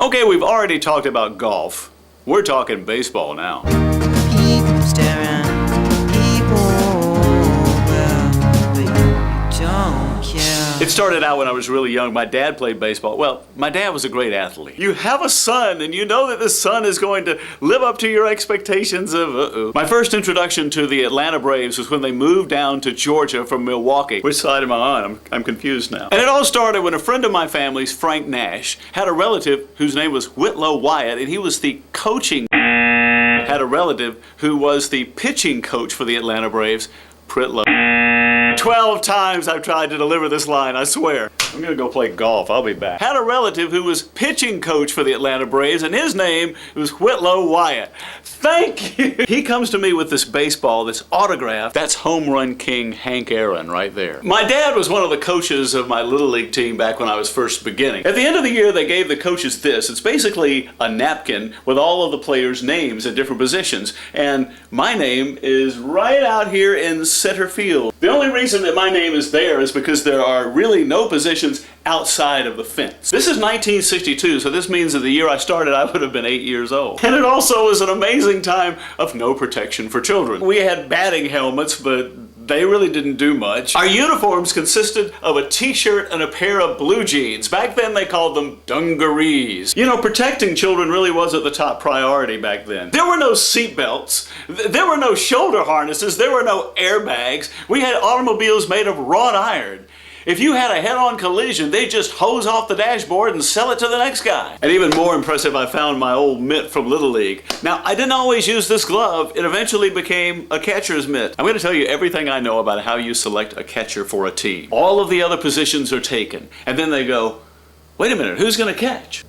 Okay, we've already talked about golf. We're talking baseball now. People staring, people will, but you don't care. It started out when I was really young. My dad played baseball. Well, my dad was a great athlete. You have a son, and you know that this son is going to live up to your expectations of My first introduction to the Atlanta Braves was when they moved down to Georgia from Milwaukee. Which side am I on? I'm confused now. And it all started when a friend of my family's, Frank Nash, had a relative whose name was Whitlow Wyatt, and he was the had a relative who was the pitching coach for the Atlanta Braves, Pritlow. 12 times I've tried to deliver this line, I swear. I'm gonna go play golf, I'll be back. Had a relative who was pitching coach for the Atlanta Braves, and his name was Whitlow Wyatt. Thank you! He comes to me with this baseball that's autographed. That's home run king Hank Aaron right there. My dad was one of the coaches of my Little League team back when I was first beginning. At the end of the year, they gave the coaches this. It's basically a napkin with all of the players' names at different positions, and my name is right out here in center field. The only reason that my name is there is because there are really no positions outside of the fence. This is 1962, so this means that the year I started, I would have been 8 years old. And it also was an amazing time of no protection for children. We had batting helmets, but they really didn't do much. Our uniforms consisted of a t-shirt and a pair of blue jeans. Back then they called them dungarees. You know, protecting children really wasn't the top priority back then. There were no seat belts. There were no shoulder harnesses. There were no airbags. We had automobiles made of wrought iron. If you had a head-on collision, they'd just hose off the dashboard and sell it to the next guy. And even more impressive, I found my old mitt from Little League. Now, I didn't always use this glove. It eventually became a catcher's mitt. I'm going to tell you everything I know about how you select a catcher for a team. All of the other positions are taken. And then they go, wait a minute, who's going to catch?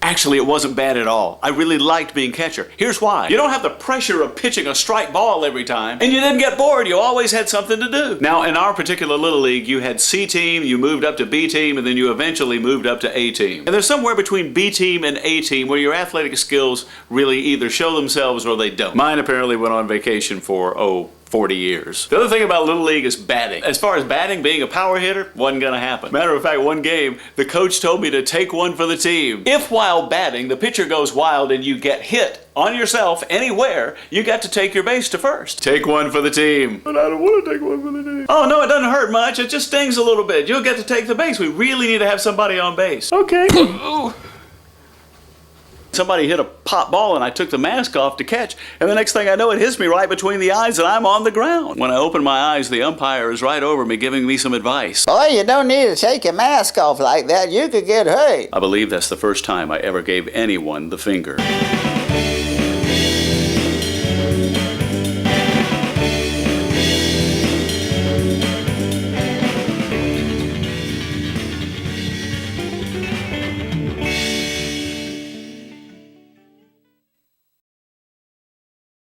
Actually, it wasn't bad at all. I really liked being catcher. Here's why. You don't have the pressure of pitching a strike ball every time, and you didn't get bored. You always had something to do. Now, in our particular Little League, you had C team, you moved up to B team, and then you eventually moved up to A team. And there's somewhere between B team and A team where your athletic skills really either show themselves or they don't. Mine apparently went on vacation for, 40 years. The other thing about Little League is batting. As far as batting, being a power hitter, wasn't gonna happen. Matter of fact, one game, the coach told me to take one for the team. If while batting, the pitcher goes wild and you get hit on yourself anywhere, you got to take your base to first. Take one for the team. But I don't want to take one for the team. Oh no, it doesn't hurt much. It just stings a little bit. You'll get to take the base. We really need to have somebody on base. Okay. Somebody hit a pop ball and I took the mask off to catch, and the next thing I know, it hits me right between the eyes and I'm on the ground. When I open my eyes, the umpire is right over me giving me some advice. Boy, you don't need to take your mask off like that. You could get hurt. I believe that's the first time I ever gave anyone the finger.